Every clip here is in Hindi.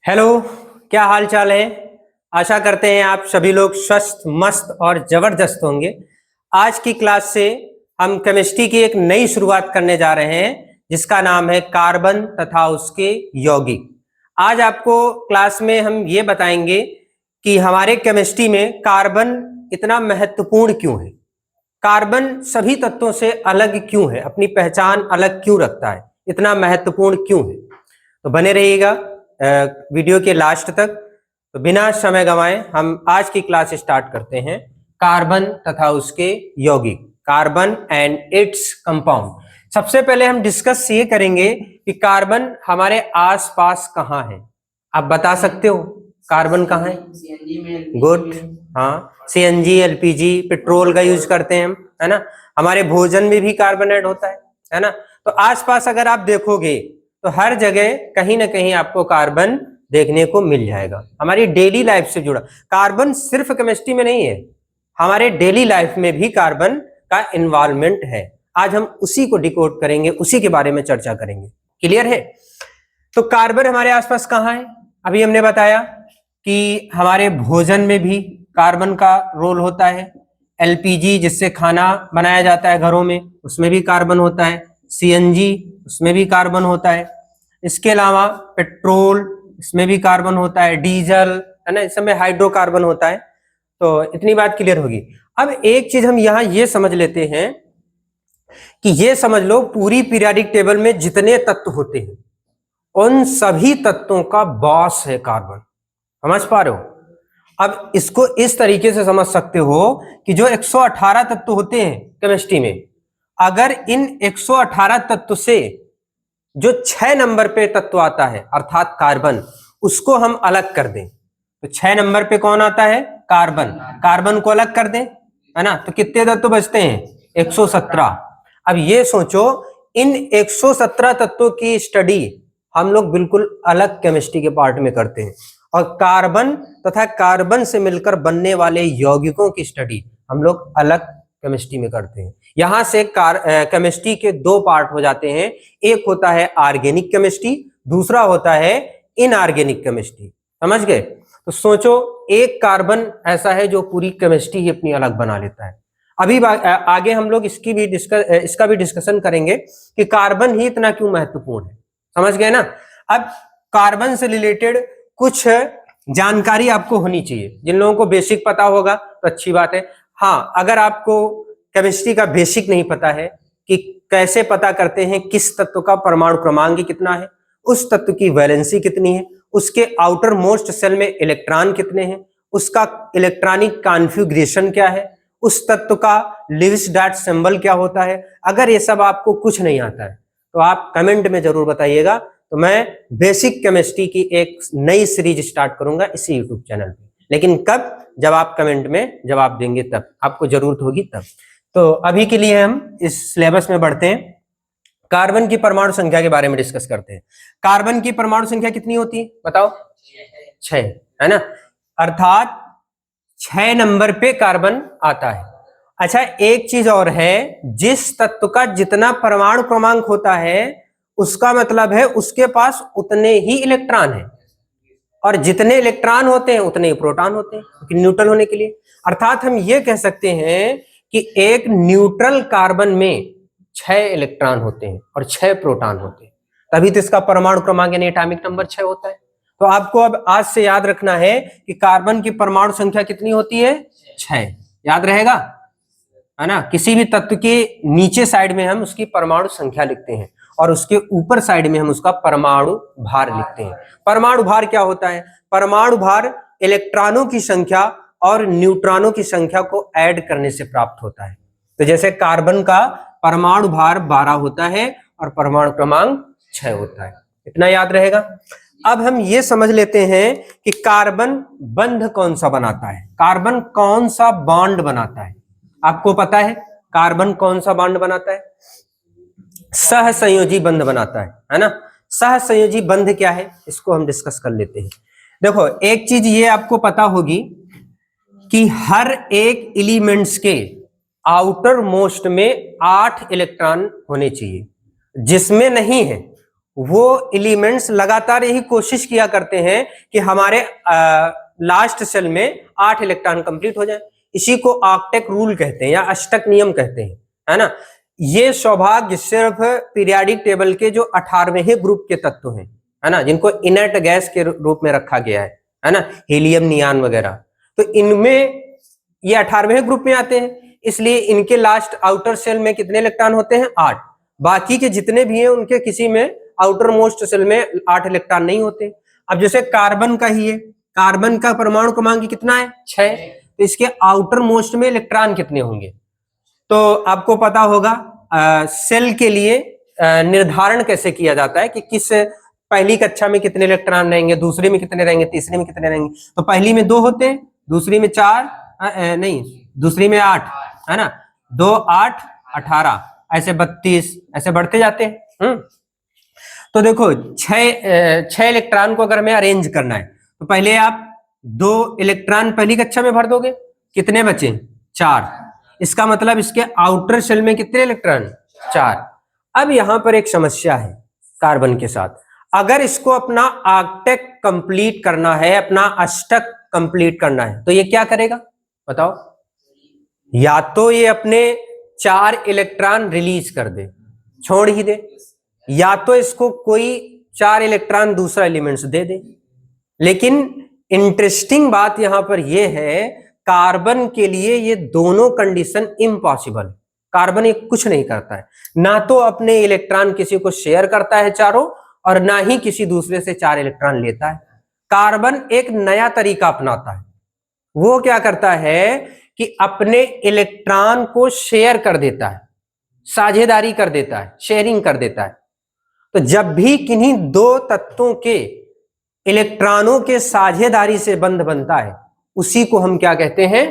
हेलो, क्या हाल चाल है। आशा करते हैं आप सभी लोग स्वस्थ मस्त और जबरदस्त होंगे। आज की क्लास से हम केमिस्ट्री की एक नई शुरुआत करने जा रहे हैं जिसका नाम है कार्बन तथा उसके यौगिक। आज आपको क्लास में हम ये बताएंगे कि हमारे केमिस्ट्री में कार्बन इतना महत्वपूर्ण क्यों है, कार्बन सभी तत्वों से अलग क्यों है, अपनी पहचान अलग क्यों रखता है, इतना महत्वपूर्ण क्यों है। तो बने रहिएगा वीडियो के लास्ट तक। तो बिना समय गंवाए हम आज की क्लास स्टार्ट करते हैं। कार्बन तथा उसके यौगिक, कार्बन एंड इट्स कंपाउंड। सबसे पहले हम डिस्कस ये करेंगे कि कार्बन हमारे आसपास कहाँ है। आप बता सकते हो कार्बन कहाँ है? गुड, हाँ, सीएनजी, एलपीजी, पेट्रोल का यूज करते हैं हम, है ना। हमारे भोजन में भी कार्बन ऐड होता है ना। तो आसपास अगर आप देखोगे तो हर जगह कहीं ना कहीं आपको कार्बन देखने को मिल जाएगा। हमारी डेली लाइफ से जुड़ा कार्बन सिर्फ केमिस्ट्री में नहीं है, हमारे डेली लाइफ में भी कार्बन का इन्वॉल्वमेंट है। आज हम उसी को डिकोड करेंगे, उसी के बारे में चर्चा करेंगे। क्लियर है? तो कार्बन हमारे आसपास कहाँ है? अभी हमने बताया कि हमारे भोजन में भी कार्बन का रोल होता है। एलपीजी जिससे खाना बनाया जाता है घरों में, उसमें भी कार्बन होता है। सीएनजी, उसमें भी कार्बन होता है। इसके अलावा पेट्रोल, इसमें भी कार्बन होता है। डीजल, है ना, इस सब में हाइड्रोकार्बन होता है। तो इतनी बात क्लियर होगी। अब एक चीज हम यहाँ ये समझ लेते हैं कि ये समझ लो पूरी पीरियोडिक टेबल में जितने तत्व होते हैं उन सभी तत्वों का बॉस है कार्बन। समझ पा रहे हो? अब इसको इस तरीके से समझ सकते हो कि जो 118 तत्व होते हैं केमिस्ट्री में, अगर इन 118 तत्व से जो 6 नंबर पे तत्व आता है अर्थात कार्बन, उसको हम अलग कर दें तो 6 नंबर पे कौन आता है? कार्बन। कार्बन को अलग कर दें, है ना, तो कितने तत्व बचते हैं? 117। अब ये सोचो, इन 117 तत्वों की स्टडी हम लोग बिल्कुल अलग केमिस्ट्री के पार्ट में करते हैं, और कार्बन तथा कार्बन से मिलकर बनने वाले यौगिकों की स्टडी हम लोग अलग केमिस्ट्री में करते हैं। यहां से केमिस्ट्री के दो पार्ट हो जाते हैं। एक होता है ऑर्गेनिक केमिस्ट्री, दूसरा होता है इनऑर्गेनिक केमिस्ट्री। समझ गए? तो सोचो, एक कार्बन ऐसा है जो पूरी केमिस्ट्री ही अपनी अलग बना लेता है। अभी आगे हम लोग इसका भी डिस्कशन करेंगे कि कार्बन ही इतना क्यों महत्वपूर्ण है। समझ गए ना? अब कार्बन से रिलेटेड कुछ जानकारी आपको होनी चाहिए। जिन लोगों को बेसिक पता होगा तो अच्छी बात है। हाँ, अगर आपको केमिस्ट्री का बेसिक नहीं पता है कि कैसे पता करते हैं किस तत्व का परमाणु क्रमांक कितना है, उस तत्व की वैलेंसी कितनी है, उसके आउटर मोस्ट सेल में इलेक्ट्रॉन कितने हैं, उसका इलेक्ट्रॉनिक कॉन्फ़िगरेशन क्या है, उस तत्व का लिविस डॉट सिंबल क्या होता है, अगर ये सब आपको कुछ नहीं आता है तो आप कमेंट में जरूर बताइएगा। तो मैं बेसिक केमिस्ट्री की एक नई सीरीज स्टार्ट करूंगा इसी यूट्यूब चैनल पे, लेकिन कब? जब आप कमेंट में जवाब देंगे तब, आपको जरूरत होगी तब। तो अभी के लिए हम इस सिलेबस में बढ़ते हैं, कार्बन की परमाणु संख्या के बारे में डिस्कस करते हैं। कार्बन की परमाणु संख्या कितनी होती है बताओ? 6, है ना, अर्थात 6 नंबर पे कार्बन आता है। अच्छा, एक चीज और है, जिस तत्व का जितना परमाणु क्रमांक होता है उसका मतलब है उसके पास उतने ही इलेक्ट्रॉन है, और जितने इलेक्ट्रॉन होते हैं उतने ही प्रोटॉन होते हैं न्यूट्रल होने के लिए। अर्थात हम ये कह सकते हैं कि एक न्यूट्रल कार्बन में 6 इलेक्ट्रॉन होते हैं और 6 प्रोटॉन होते हैं, तभी तो इसका परमाणु क्रमांक यानी एटॉमिक नंबर 6 होता है। तो आपको अब आज से याद रखना है कि कार्बन की परमाणु संख्या कितनी होती है? 6। याद रहेगा, है ना। किसी भी तत्व के नीचे साइड में हम उसकी परमाणु संख्या लिखते हैं और उसके ऊपर साइड में हम उसका परमाणु भार लिखते हैं। परमाणु भार क्या होता है? परमाणु भार इलेक्ट्रॉनों की संख्या और न्यूट्रॉनों की संख्या को ऐड करने से प्राप्त होता है। तो जैसे कार्बन का परमाणु भार 12 होता है और परमाणु क्रमांक 6 होता है। इतना याद रहेगा। अब हम ये समझ लेते हैं कि कार्बन बंध कौन सा बनाता है, कार्बन कौन सा बॉन्ड बनाता है। आपको पता है कार्बन कौन सा बॉन्ड बनाता है? सहसंयोजी बंध बनाता है ना। सहसंयोजी बंध क्या है, इसको हम डिस्कस कर लेते हैं। देखो, एक चीज ये आपको पता होगी कि हर एक एलिमेंट्स के आउटर मोस्ट में 8 इलेक्ट्रॉन होने चाहिए, जिसमें नहीं है वो एलिमेंट्स लगातार यही कोशिश किया करते हैं कि हमारे लास्ट शेल में 8 इलेक्ट्रॉन कंप्लीट हो जाए। इसी को ऑक्टेट रूल कहते हैं या अष्टक नियम कहते हैं, है ना। ये सौभाग्य सिर्फ पीरियाडिक टेबल के जो 18वें ग्रुप के तत्व हैं, है ना, जिनको इनर्ट गैस के रूप में रखा गया है ना, हीलियम, नियान वगैरह, तो इनमें ये 18वें ग्रुप में आते हैं, इसलिए इनके लास्ट आउटर सेल में कितने इलेक्ट्रॉन होते हैं? 8। बाकी के जितने भी हैं उनके किसी में आउटर मोस्ट सेल में 8 इलेक्ट्रॉन नहीं होते। अब जैसे कार्बन का ही है, कार्बन का परमाणु क्रमांक कितना है? 6, तो इसके आउटर मोस्ट में इलेक्ट्रॉन कितने होंगे? तो आपको पता होगा सेल के लिए निर्धारण कैसे किया जाता है कि किस पहली कक्षा में कितने इलेक्ट्रॉन रहेंगे, दूसरी में कितने रहेंगे, तीसरी में कितने रहेंगे। तो पहली में 2 होते हैं, दूसरी में 4 नहीं, दूसरी में 8, है ना, 2 8 18, ऐसे 32 ऐसे बढ़ते जाते हैं। तो देखो 6 इलेक्ट्रॉन को अगर हमें अरेंज करना है तो पहले आप 2 इलेक्ट्रॉन पहली कक्षा में भर दोगे, कितने बचे? 4। इसका मतलब इसके आउटर शेल में कितने इलेक्ट्रॉन? 4। अब यहां पर एक समस्या है कार्बन के साथ, अगर इसको अपना ऑक्टेट कंप्लीट करना है, अपना अष्टक कंप्लीट करना है, तो ये क्या करेगा बताओ? या तो ये अपने 4 इलेक्ट्रॉन रिलीज कर दे, छोड़ ही दे, या तो इसको कोई 4 इलेक्ट्रॉन दूसरा एलिमेंट्स दे दे। लेकिन इंटरेस्टिंग बात यहां पर यह है, कार्बन के लिए ये दोनों कंडीशन इम्पॉसिबल। कार्बन ये कुछ नहीं करता है, ना तो अपने इलेक्ट्रॉन किसी को शेयर करता है चारों, और ना ही किसी दूसरे से 4 इलेक्ट्रॉन लेता है। कार्बन एक नया तरीका अपनाता है, वो क्या करता है कि अपने इलेक्ट्रॉन को शेयर कर देता है, साझेदारी कर देता है, शेयरिंग कर देता है। तो जब भी किन्हीं 2 तत्वों के इलेक्ट्रॉनों के साझेदारी से बंध बनता है, उसी को हम क्या कहते हैं?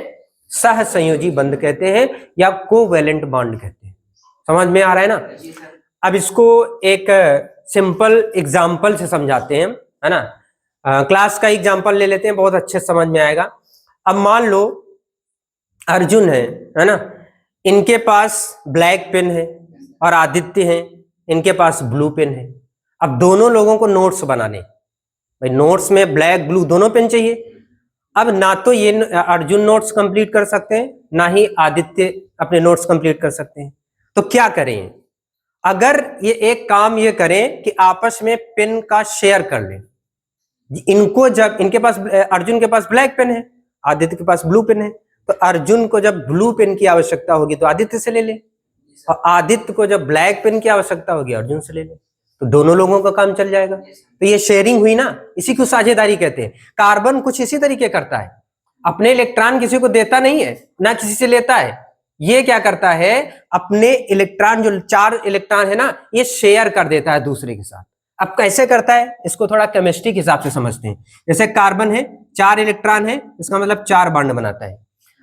सहसंयोजी बंध कहते हैं या कोवैलेंट बॉन्ड कहते हैं। समझ में आ रहा है ना? अब इसको एक सिंपल एग्जाम्पल से समझाते हैं, है ना। क्लास का एग्जाम्पल ले लेते हैं, बहुत अच्छे समझ में आएगा। अब मान लो अर्जुन है ना, इनके पास ब्लैक पेन है, और आदित्य है, इनके पास ब्लू पेन है। अब दोनों लोगों को नोट्स बनाने, भाई नोट्स में ब्लैक ब्लू दोनों पेन चाहिए। अब ना तो ये अर्जुन नोट्स कंप्लीट कर सकते हैं, ना ही आदित्य अपने नोट्स कंप्लीट कर सकते हैं। तो क्या करें? अगर ये एक काम ये करें कि आपस में पेन का शेयर कर लें। इनको जब इनके पास अर्जुन के पास ब्लैक पेन है, आदित्य के पास ब्लू पेन है, तो अर्जुन को जब ब्लू पेन की आवश्यकता होगी तो आदित्य से ले ले, और आदित्य को जब ब्लैक पेन की आवश्यकता होगी अर्जुन से ले ले, तो दोनों लोगों का काम चल जाएगा। तो ये शेयरिंग हुई ना, इसी को साझेदारी कहते हैं। कार्बन कुछ इसी तरीके करता है, अपने इलेक्ट्रॉन किसी को देता नहीं है, ना किसी से लेता है। ये क्या करता है? अपने इलेक्ट्रॉन, जो 4 इलेक्ट्रॉन है ना, ये शेयर कर देता है दूसरे के साथ। अब कैसे करता है, इसको थोड़ा केमिस्ट्री के हिसाब से समझते हैं। जैसे कार्बन है, 4 इलेक्ट्रॉन है, इसका मतलब 4 बॉन्ड बनाता है।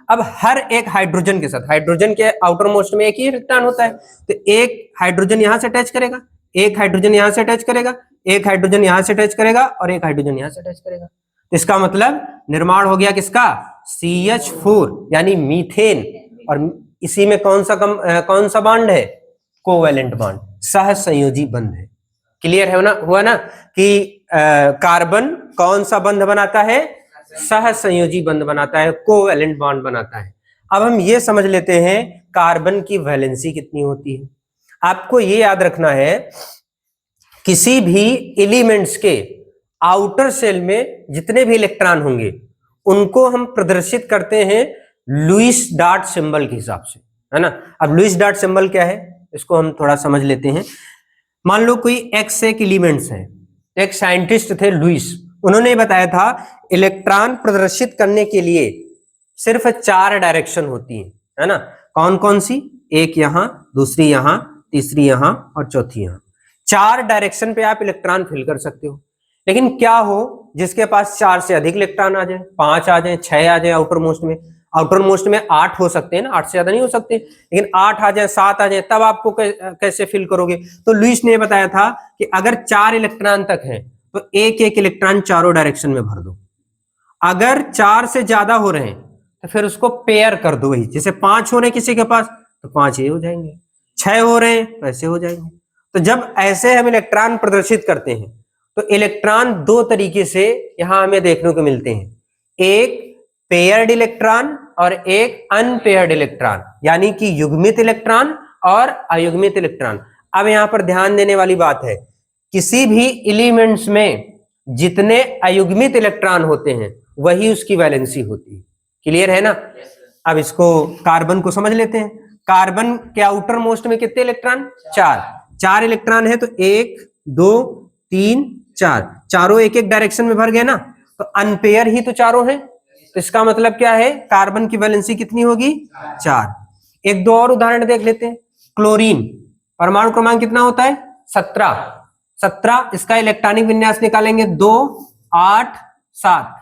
अब हर एक हाइड्रोजन के साथ, हाइड्रोजन के आउटर मोस्ट में एक ही इलेक्ट्रॉन होता है, तो एक हाइड्रोजन यहां से अटैच करेगा, एक हाइड्रोजन यहां से अटैच करेगा, एक हाइड्रोजन यहां से अटैच करेगा, और एक हाइड्रोजन यहां से अटैच करेगा। तो इसका मतलब निर्माण हो गया किसका? CH4 यानी मीथेन। और इसी में कौन सा बॉन्ड है? कोवैलेंट बॉन्ड, सहसंयोजी बंध है। क्लियर है ना? हुआ ना कि कार्बन कौन सा बंध बनाता है? सहसंयोजी बंध बनाता है, कोवैलेंट बॉन्ड बनाता है। अब हम ये समझ लेते हैं कार्बन की वैलेंसी कितनी होती है। आपको ये याद रखना है, किसी भी एलिमेंट्स के आउटर शेल में जितने भी इलेक्ट्रॉन होंगे उनको हम प्रदर्शित करते हैं लुईस डॉट सिंबल के हिसाब से, है ना। अब लुईस डॉट सिंबल क्या है, इसको हम थोड़ा समझ लेते हैं। मान लो कोई एक्स एक एलिमेंट्स है, एक साइंटिस्ट थे लुईस, उन्होंने बताया था इलेक्ट्रॉन प्रदर्शित करने के लिए सिर्फ 4 डायरेक्शन होती है ना। कौन कौन सी? एक यहां, दूसरी यहां, तीसरी यहां और चौथी यहां। 4 डायरेक्शन पे आप इलेक्ट्रॉन फिल कर सकते हो। लेकिन क्या हो जिसके पास 4 से अधिक इलेक्ट्रॉन आ जाए, 5 आ जाए, 6 आ जाए, आउटर मोस्ट में, आउटर मोस्ट में 8 हो सकते हैं ना, 8 से ज्यादा नहीं हो सकते, लेकिन 8 आ जाए, 7 आ जाए, तब आपको कैसे फिल करोगे? तो लुईस ने बताया था कि अगर 4 इलेक्ट्रॉन तक है तो एक एक इलेक्ट्रॉन चारों डायरेक्शन में भर दो। अगर 4 से ज्यादा हो रहे हैं तो फिर उसको पेयर कर दो। वही जैसे 5 हो रहे हैं किसी के पास तो 5 ये हो जाएंगे, 6 हो रहे हैं तो ऐसे हो जाएंगे। तो जब ऐसे हम इलेक्ट्रॉन प्रदर्शित करते हैं तो इलेक्ट्रॉन दो तरीके से यहां हमें देखने को मिलते हैं, एक पेयर्ड इलेक्ट्रॉन और एक अनपेयर्ड इलेक्ट्रॉन, यानी कि युग्मित इलेक्ट्रॉन और अयुग्मित इलेक्ट्रॉन। अब यहां पर ध्यान देने वाली बात है, किसी भी एलिमेंट्स में जितने अयुग्मित इलेक्ट्रॉन होते हैं वही उसकी वैलेंसी होती है। क्लियर है ना? अब इसको कार्बन को समझ लेते हैं। कार्बन के आउटर मोस्ट में कितने इलेक्ट्रॉन? चार इलेक्ट्रॉन है, तो 1 2 3 4, चारों एक एक डायरेक्शन में भर गए ना, तो अनपेयर ही तो चारों हैं। तो इसका मतलब क्या है, कार्बन की वैलेंसी कितनी होगी? 4। एक दो और उदाहरण देख लेते हैं। क्लोरीन परमाणु क्रमांक कितना होता है? 17। इसका इलेक्ट्रॉनिक विन्यास निकालेंगे 2 8 7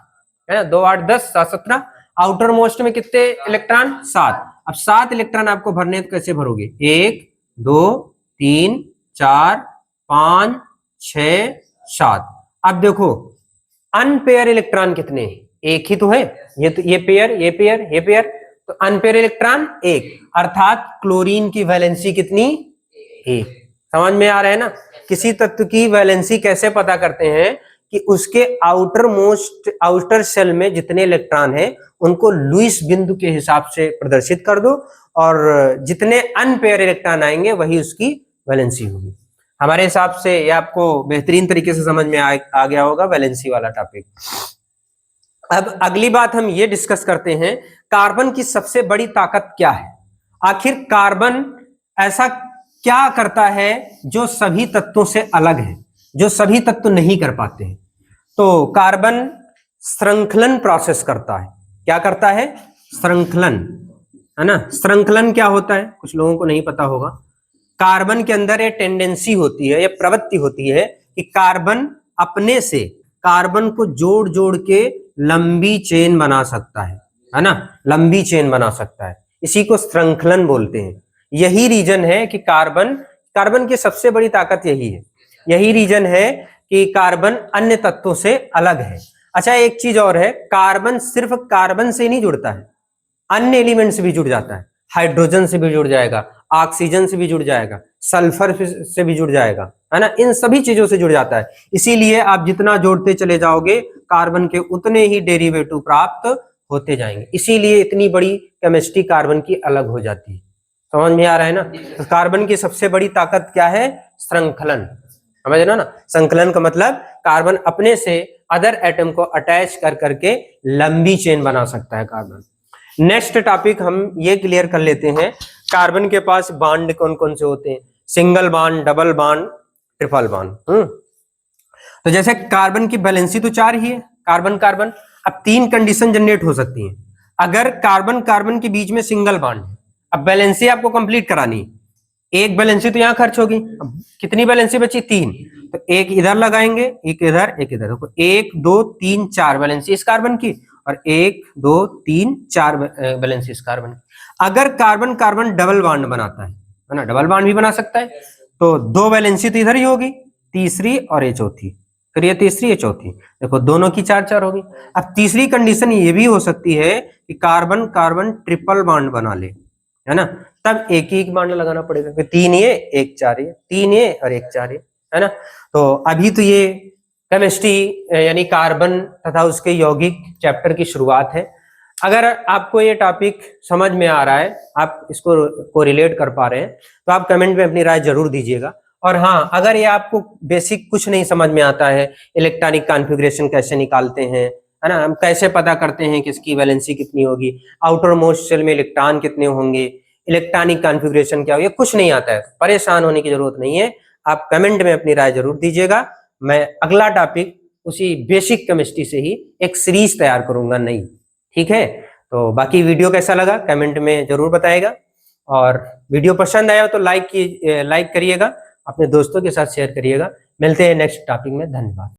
है ना, 2 8 10 7 17। आउटर मोस्ट में कितने इलेक्ट्रॉन? 7। अब 7 इलेक्ट्रॉन आपको भरने तो कैसे भरोगे? 1 2 3 4 5 6 7। अब देखो अनपेयर इलेक्ट्रॉन कितने? एक ही तो है, ये पेयर, ये पेयर, ये पेयर, तो अनपेयर इलेक्ट्रॉन 1, अर्थात क्लोरीन की वैलेंसी कितनी? 1। समझ में आ रहा है ना? किसी तत्व की वैलेंसी कैसे पता करते हैं कि उसके आउटर शेल में जितने इलेक्ट्रॉन हैं उनको लुईस बिंदु के हिसाब से प्रदर्शित कर दो, और जितने अनपेयर इलेक्ट्रॉन आएंगे वही उसकी वैलेंसी होगी। हमारे हिसाब से ये आपको बेहतरीन तरीके से समझ में आ गया होगा वैलेंसी वाला टॉपिक। अब अगली बात हम ये डिस्कस करते हैं, कार्बन की सबसे बड़ी ताकत क्या है? आखिर कार्बन ऐसा क्या करता है जो सभी तत्वों से अलग है, जो सभी तत्व नहीं कर पाते हैं? तो कार्बन श्रृंखलन प्रोसेस करता है। क्या करता है? श्रृंखलन, है ना? श्रृंखलन क्या होता है कुछ लोगों को नहीं पता होगा। कार्बन के अंदर ये टेंडेंसी होती है, ये प्रवृत्ति होती है कि कार्बन अपने से कार्बन को जोड़ जोड़ के लंबी चेन बना सकता है ना, लंबी चेन बना सकता है। इसी को श्रृंखलन बोलते हैं। यही रीजन है कि कार्बन की सबसे बड़ी ताकत यही है, यही रीजन है कि कार्बन अन्य तत्वों से अलग है। अच्छा, एक चीज और है, कार्बन सिर्फ कार्बन से नहीं जुड़ता है, अन्य एलिमेंट से भी जुड़ जाता है। हाइड्रोजन से भी जुड़ जाएगा, ऑक्सीजन से भी जुड़ जाएगा, सल्फर से भी जुड़ जाएगा, है ना, इन सभी चीजों से जुड़ जाता है। इसीलिए आप जितना जोड़ते चले जाओगे कार्बन के उतने ही डेरिवेटिव प्राप्त होते जाएंगे। इसीलिए इतनी बड़ी केमिस्ट्री कार्बन की अलग हो जाती है। समझ में आ रहा है ना? तो कार्बन की सबसे बड़ी ताकत क्या है? श्रृंखलन। समझ रहे हो ना? संकलन का मतलब कार्बन अपने से अदर एटम को अटैच कर करके लंबी चेन बना सकता है कार्बन। नेक्स्ट टॉपिक हम ये क्लियर कर लेते हैं, कार्बन के पास बॉन्ड कौन कौन से होते हैं? Single bond, double bond, triple bond. तो जैसे कार्बन की वैलेंसी तो 4 ही है, कार्बन कार्बन। अब 3 कंडीशन जनरेट हो सकती हैं। अगर कार्बन कार्बन के बीच में सिंगल बॉन्ड है, अब वैलेंसी आपको कंप्लीट करानी है, एक वैलेंसी तो यहाँ खर्च होगी, अब कितनी वैलेंसी बची? 3। तो एक इधर लगाएंगे, एक इधर, एक इधर, 1 2 3 4 वैलेंसी इस कार्बन की, और 1 2 3 4 वैलेंसी इस कार्बन की। अगर कार्बन कार्बन डबल बॉन्ड बनाता है ना, डबल बॉन्ड भी बना सकता है, तो 2 वैलेंसी तो इधर ही होगी, तीसरी और ये चौथी, फिर ये तीसरी ये चौथी, देखो दोनों की 4 4 होगी। अब तीसरी कंडीशन ये भी हो सकती है कि कार्बन कार्बन ट्रिपल बॉन्ड बना ले, है ना, तब एक ही बॉन्ड लगाना पड़ेगा, 3 ये 1 4 ये, 3 ये और 1 4 ये, है ना। तो अभी तो ये केमिस्ट्री यानी कार्बन तथा उसके यौगिक चैप्टर की शुरुआत है। अगर आपको ये टॉपिक समझ में आ रहा है, आप इसको को रिलेट कर पा रहे हैं, तो आप कमेंट में अपनी राय जरूर दीजिएगा। और हाँ, अगर ये आपको बेसिक कुछ नहीं समझ में आता है, इलेक्ट्रॉनिक कॉन्फ़िगरेशन कैसे निकालते हैं, है ना, हम कैसे पता करते हैं कि इसकी वैलेंसी कितनी होगी, आउटर मोस्ट शेल में इलेक्ट्रॉन कितने होंगे, इलेक्ट्रॉनिक कॉन्फ़िगरेशन क्या होगी, कुछ नहीं आता है, परेशान होने की जरूरत नहीं है। आप कमेंट में अपनी राय जरूर दीजिएगा। मैं अगला टॉपिक उसी बेसिक केमिस्ट्री से ही एक सीरीज तैयार करूंगा नई, ठीक है। तो बाकी वीडियो कैसा लगा कमेंट में जरूर बताइएगा, और वीडियो पसंद आया तो लाइक करिएगा, अपने दोस्तों के साथ शेयर करिएगा। मिलते हैं नेक्स्ट टॉपिक में, धन्यवाद।